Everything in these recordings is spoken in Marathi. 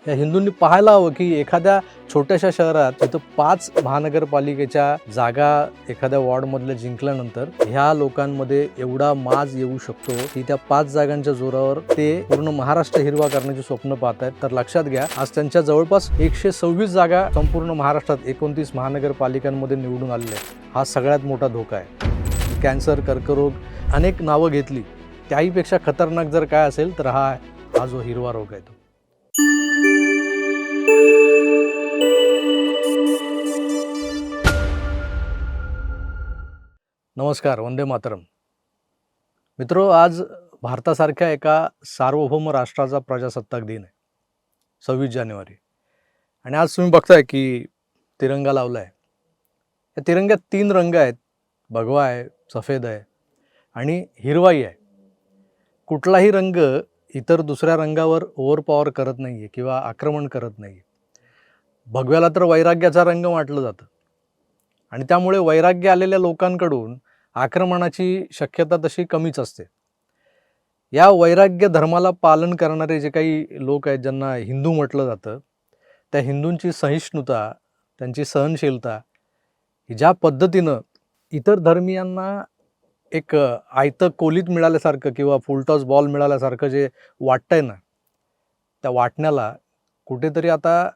या हिंदूंनी पाहायला हवं की एखाद्या छोट्याशा शहरात तिथं 5 महानगरपालिकेच्या जागा एखाद्या वॉर्डमधल्या जिंकल्यानंतर ह्या लोकांमध्ये एवढा माज येऊ शकतो की त्या 5 जागांच्या जोरावर ते पूर्ण महाराष्ट्र हिरवा करण्याचे स्वप्न पाहत आहेत. तर लक्षात घ्या, आज त्यांच्या जवळपास 126 जागा संपूर्ण महाराष्ट्रात 29 महानगरपालिकांमध्ये निवडून आलेल्या आहेत. हा सगळ्यात मोठा धोका आहे. कॅन्सर, कर्करोग अनेक नावं घेतली, त्याहीपेक्षा खतरनाक जर काय असेल तर हा जो हिरवा रोग आहे तो. नमस्कार, वंदे मातरम. मित्रो, आज भारतासारख्या एका सार्वभौम राष्ट्राचा प्रजासत्ताक दिन आहे, 26 जानेवारी. आणि आज तुम्ही बघताय की तिरंगा लावला आहे. या तिरंग्यात 3 रंग आहेत, भगवा आहे, सफेद आहे आणि हिरवाई आहे. कुठलाही रंग इतर दुसऱ्या रंगावर ओव्हरपॉवर करत नाही आहे किंवा आक्रमण करत नाही आहे. भगव्याला तर वैराग्याचा रंग म्हटलं जातं आणि त्यामुळे वैराग्य आलेल्या लोकांकडून आक्रमणाची शक्यता तशी कमीच असते. या वैराग्य धर्माला पालन करणारे जे काही लोक आहेत, ज्यांना हिंदू म्हटलं जातं, त्या हिंदूंची सहिष्णुता, त्यांची सहनशीलता ही ज्या पद्धतीनं इतर धर्मियांना एक आयतं कोलीत मिळाल्यासारखं किंवा फुलटॉस बॉल मिळाल्यासारखं जे वाटतंय ना, त्या वाटण्याला कुठेतरी आता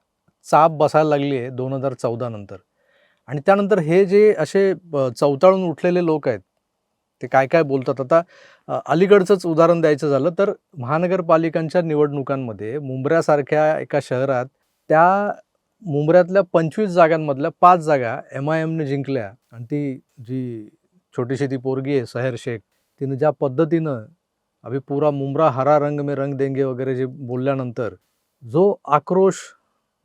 चाप बसायला लागली आहे 2014 नंतर. आणि त्यानंतर हे जे असे चवताळून उठलेले लोक आहेत, ते काय काय बोलतात. आता अलीकडचंच उदाहरण द्यायचं झालं तर महानगरपालिकांच्या निवडणुकांमध्ये मुंब्र्यासारख्या एका शहरात त्या मुंब्र्यातल्या 25 जागांमधल्या 5 जागा MIMने जिंकल्या. आणि ती जी छोटीशी ती पोरगी आहे सहर शेख, तिनं ज्या पद्धतीनं अभि पूरा मुंब्रा हरा रंग में रंग देंगे वगैरे जे बोलल्यानंतर जो आक्रोश,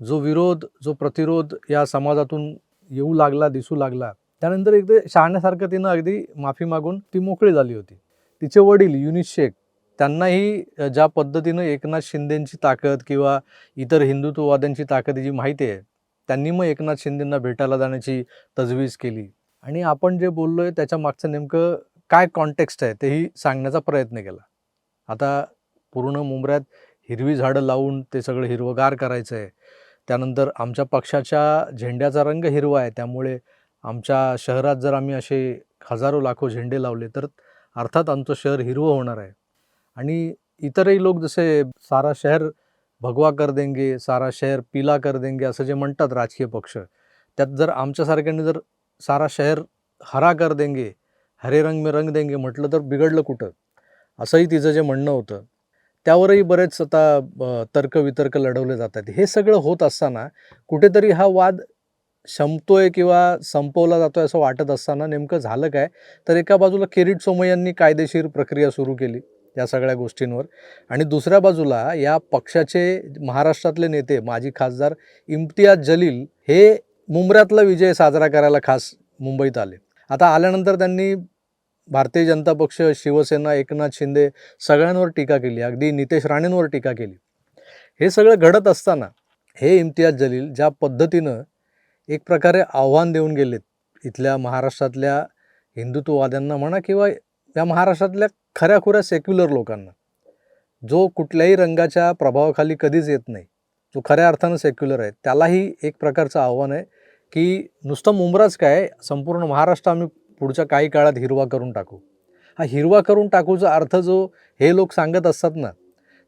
जो विरोध, जो प्रतिरोध या समाजातून येऊ लागला, दिसू लागला, त्यानंतर एकदा शहाण्यासारखं तिनं अगदी माफी मागून ती मोकळी झाली होती. तिचे वडील युनिस शेख, त्यांनाही ज्या पद्धतीनं एकनाथ शिंदेंची ताकद किंवा इतर हिंदुत्ववाद्यांची ताकद जी माहिती आहे, त्यांनी मग एकनाथ शिंदेंना भेटायला जाण्याची तजवीज केली. आणि आपण जे बोललो आहे त्याच्या मागचं नेमकं काय कॉन्टेक्स्ट आहे तेही सांगण्याचा प्रयत्न केला. आता पूर्ण मुंब्र्यात हिरवी झाडं लावून ते सगळं हिरवंगार करायचं आहे. त्यानंतर आमच्या पक्षाच्या झेंड्याचा रंग हिरवा आहे, त्यामुळे आमच्या शहरात जर आम्ही असे हजारो लाखो झेंडे लावले तर अर्थात आमचं शहर हिरवं होणार आहे. आणि इतरही लोक जसे सारा शहर भगवा कर देंगे, सारा शहर पीला कर देंगे असं जे म्हणतात राजकीय पक्ष, त्यात जर आमच्यासारख्यांनी जर सारा शहर हरा कर देंगे, हरे रंग में रंग देंगे म्हटलं तर बिघडलं कुठं, असंही तिचं जे म्हणणं होतं. त्यावरही बरेच आता तर्कवितर्क लढवले जातात. हे सगळं होत असताना कुठेतरी हा वाद शमतोय किंवा संपवला जातोय असं वाटत असताना नेमकं झालं काय, तर एका बाजूला किरीट सोमय्यांनी कायदेशीर प्रक्रिया सुरू केली या सगळ्या गोष्टींवर, आणि दुसऱ्या बाजूला या पक्षाचे महाराष्ट्रातले नेते माजी खासदार इम्तियाज जलील हे मुंब्र्यातला विजय साजरा करायला खास मुंबईत आले. आता आल्यानंतर त्यांनी भारतीय जनता पक्ष, शिवसेना, एकनाथ शिंदे सगळ्यांवर टीका केली, अगदी नितेश राणेंवर टीका केली. हे सगळं घडत असताना हे इम्तियाज जलील ज्या पद्धतीनं एक प्रकारे आव्हान देऊन गेलेत इथल्या महाराष्ट्रातल्या हिंदुत्ववाद्यांना म्हणा किंवा या महाराष्ट्रातल्या खऱ्याखुऱ्या सेक्युलर लोकांना, जो कुठल्याही रंगाच्या प्रभावाखाली कधीच येत नाही, जो खऱ्या अर्थानं सेक्युलर आहे, त्यालाही एक प्रकारचं आव्हान आहे की नुसतं मुंब्राच काय, संपूर्ण महाराष्ट्र आम्ही पुढच्या काही काळात हिरवा करून टाकू. हा हिरवा करून टाकूचा अर्थ जो हे लोक सांगत असतात ना,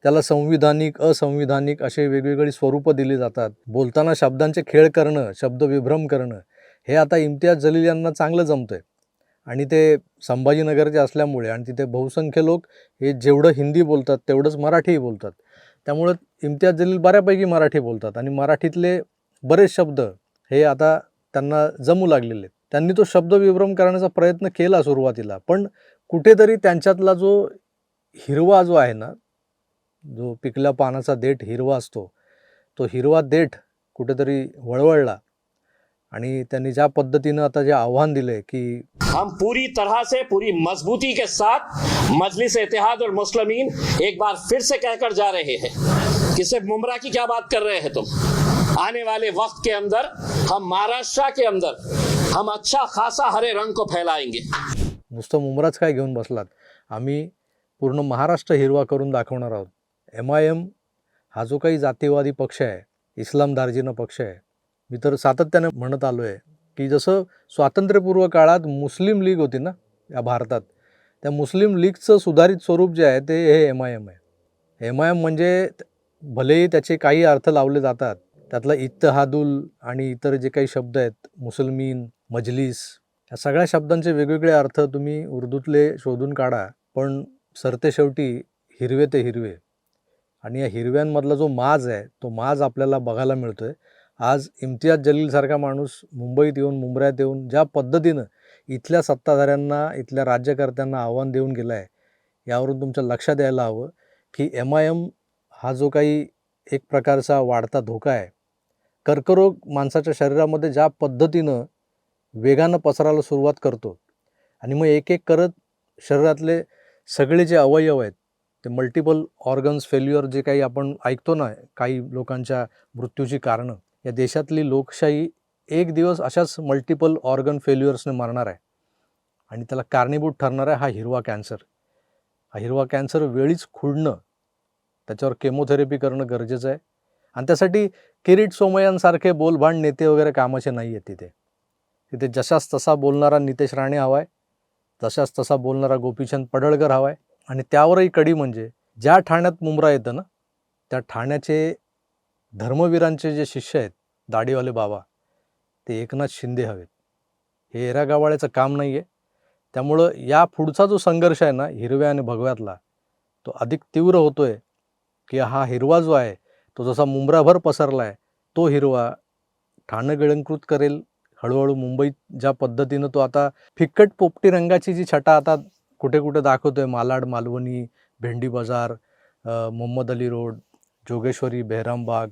त्याला संविधानिक, असंविधानिक असे वेगवेगळी स्वरूपं दिली जातात. बोलताना शब्दांचे खेळ करणं, शब्दविभ्रम करणं, हे आता इम्तियाज जलील यांना चांगलं जमतं आहे. आणि ते संभाजीनगरचे असल्यामुळे आणि तिथे बहुसंख्य लोक हे जेवढं हिंदी बोलतात तेवढंच मराठीही बोलतात, त्यामुळं इम्तियाज जलील बऱ्यापैकी मराठी बोलतात आणि मराठीतले बरेच शब्द हे आता त्यांना जमू लागलेले आहेत. त्यांनी तो शब्दविभ्रम करण्याचा प्रयत्न केला सुरुवातीला, पण कुठेतरी त्यांच्यातला जो हिरवा जो आहे ना, जो पिकल्या पानाचा देठ हिरवा असतो, तो हिरवा देठ कुठेतरी वळवळला. आणि त्यांनी ज्या पद्धतीनं आता जे आव्हान दिले की हम पूरी तरह से पूरी मजबूती के साथ मजलिस इत्तेहाद और मुस्लिमीन एक बार फिर से कहकर जा रहे हैं कि सिर्फ मुंब्रा की क्या बात कर रहे हैं तुम, आने वाले वक्त के अंदर हम महाराष्ट्र के अंदर हम अच्छा खासा हरे रंग को फैलाएंगे. नुसतं मुंब्राच काय घेऊन बसलात, आम्ही पूर्ण महाराष्ट्र हिरवा करून दाखवणार आहोत. MIM हा जो काही जातीवादी पक्ष आहे, इस्लाम दार्जिना पक्ष आहे, मी तर सातत्याने म्हणत आलो आहे की जसं स्वातंत्र्यपूर्व काळात मुस्लिम लीग होती ना या भारतात, त्या मुस्लिम लीगचं सुधारित स्वरूप जे आहे ते हे MIM आहे. MIM म्हणजे भलेही त्याचे काही अर्थ लावले जातात, त्यातला इत्तेहादुल आणि इतर जे काही शब्द आहेत, मुसलमीन, मजलिस, या सगळ्या शब्दांचे वेगवेगळे अर्थ तुम्ही उर्दूतले शोधून काढा, पण सरतेशेवटी हिरवे ते हिरवे. आणि या हिरव्यांमधला जो माज आहे तो माज आपल्याला बघायला मिळतोय. आज इम्तियाज जलीलसारखा माणूस मुंबईत येऊन, मुंबऱ्यात येऊन ज्या पद्धतीनं इथल्या सत्ताधाऱ्यांना, इथल्या राज्यकर्त्यांना आव्हान देऊन गेला आहे, यावरून तुमच्या लक्षात यायला हवं की MIM हा जो काही एक प्रकारचा वाढता धोका आहे, कर्करोग माणसाच्या शरीरामध्ये ज्या पद्धतीनं वेगानं पसरायला सुरुवात करतो आणि मग एक एक करत शरीरातले सगळे जे अवयव आहेत ते मल्टिपल ऑर्गन्स फेल्युअर जे काही आपण ऐकतो ना, काही लोकांच्या मृत्यूची कारणं, या देशातली लोकशाही एक दिवस अशाच मल्टिपल ऑर्गन फेल्युअर्सने मरणार आहे. आणि त्याला कारणीभूत ठरणार आहे हा हिरवा कॅन्सर. हा हिरवा कॅन्सर वेळीच खुडणं, त्याच्यावर केमोथेरपी करणं गरजेचं आहे. आणि त्यासाठी किरीट सोमय्यांसारखे बोलभांड नेते वगैरे कामाचे नाही आहेत तिथे. तिथे जशास तसा बोलणारा नितेश राणे हवा आहे, जशास तसा बोलणारा गोपीचंद पडळकर हवा आहे. आणि त्यावरही कडी म्हणजे ज्या ठाण्यात मुंब्रा येतं ना, त्या ठाण्याचे धर्मवीरांचे जे शिष्य आहेत, दाढीवाले बाबा, ते एकनाथ शिंदे हवेत. हे एरागावाळ्याचं काम नाही आहे. त्यामुळं या पुढचा जो संघर्ष आहे ना हिरव्या आणि भगव्यातला, तो अधिक तीव्र होतो आहे की हा हिरवा जो आहे तो जसा मुंब्राभर पसरला आहे, तो हिरवा ठाणं गिळंकृत करेल हळूहळू मुंबईत. ज्या पद्धतीनं तो आता फिक्कट पोपटी रंगाची जी छटा आता कुठे कुठे दाखवतोय, मालाड, मालवणी, भेंडी बाजार, मोहम्मद अली रोड, जोगेश्वरी, बेहरामबाग,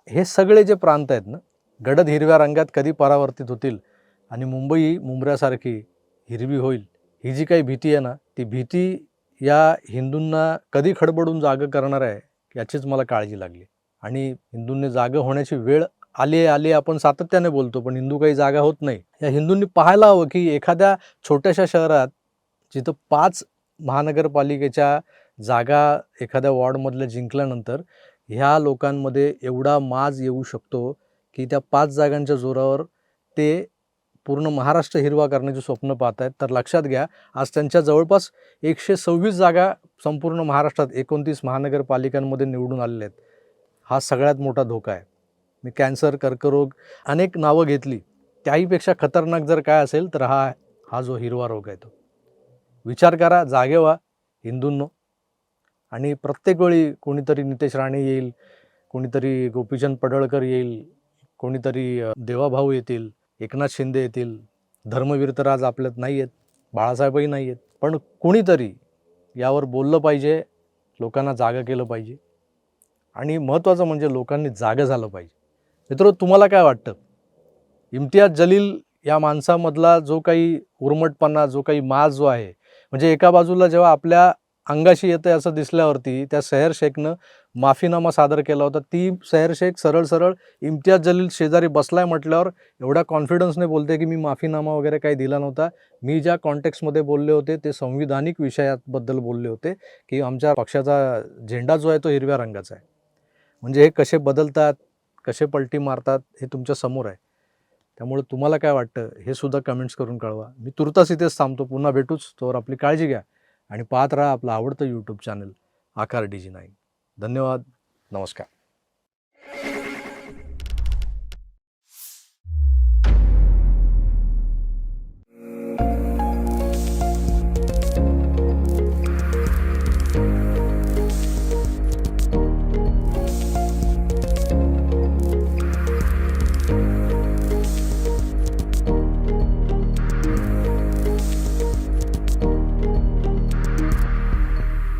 हे सगळे जे प्रांत आहेत ना, गडद हिरव्या रंगात कधी परावर्तित होतील आणि मुंबई मुंब्र्यासारखी हिरवी होईल, ही जी काही भीती आहे ना, ती भीती या हिंदूंना कधी खडबडून जागं करणार आहे याचीच मला काळजी लागली. आणि हिंदूंनी जागं होण्याची वेळ आली आपण सातत्याने बोलतो, पण हिंदू काही जागा होत नाही. या हिंदूंनी पाहायला हवं की एखाद्या छोट्याशा शहरात जिथं 5 महानगरपालिकेच्या जागा एखाद्या वॉर्डमधल्या जिंकल्यानंतर ह्या लोकांमध्ये एवढा माज येऊ शकतो की त्या 5 जागांच्या जोरावर ते पूर्ण महाराष्ट्र हिरवा करण्याचे स्वप्न पाहत आहेत. तर लक्षात घ्या, आज त्यांच्या जवळपास 126 जागा संपूर्ण महाराष्ट्रात 29 महानगरपालिकांमध्ये निवडून आलेल्या आहेत. हा सगळ्यात मोठा धोका आहे. मी कॅन्सर, कर्करोग अनेक नावं घेतली, त्याहीपेक्षा खतरनाक जर काय असेल तर हा जो हिरवा रोग आहे तो. विचार करा, जागे व्हा हिंदूंनो. आणि प्रत्येक वेळी कोणीतरी नितेश राणे येईल, कोणीतरी गोपीचंद पडळकर येईल, कोणीतरी देवाभाऊ येतील, एकनाथ शिंदे येतील, धर्मवीर तर आज आपल्यात नाही आहेत, बाळासाहेबही नाही आहेत, पण कोणीतरी यावर बोललं पाहिजे, लोकांना जागं केलं पाहिजे. आणि महत्त्वाचं म्हणजे लोकांनी जागं झालं पाहिजे. मित्र, तुम्हाला काय वाटतं? इम्तियाज जलील या माणसामधला जो काही उर्मटपणा, जो काही माज जो आहे, म्हणजे एका बाजूला जेव्हा आपल्या अंगाशी येतं असं दिसल्यावरती त्या सैर शेखनं माफीनामा सादर केला होता. ती सैर शेख सरळ इम्तियाज जलील शेजारी बसलाय म्हटल्यावर एवढ्या कॉन्फिडन्सने बोलते की मी माफीनामा वगैरे काही दिला नव्हता, मी ज्या कॉन्टेक्स्टमध्ये बोलले होते ते संविधानिक विषयाबद्दल बोलले होते की आमच्या पक्षाचा झेंडा जो आहे तो हिरव्या रंगाचा आहे. म्हणजे हे कसे बदलतात, कसे पलटी मारतात हे तुमच्या समोर आहे. त्यामुळे तुम्हाला काय वाटतं हे सुद्धा कमेंट्स करून कळवा. मी तुर्तास इथेच थांबतो. पुन्हा भेटूच. तोवर आपली काळजी घ्या आणि पाहत राहा आपलं आवडतं यूट्यूब चॅनल आकार DG9. धन्यवाद. नमस्कार.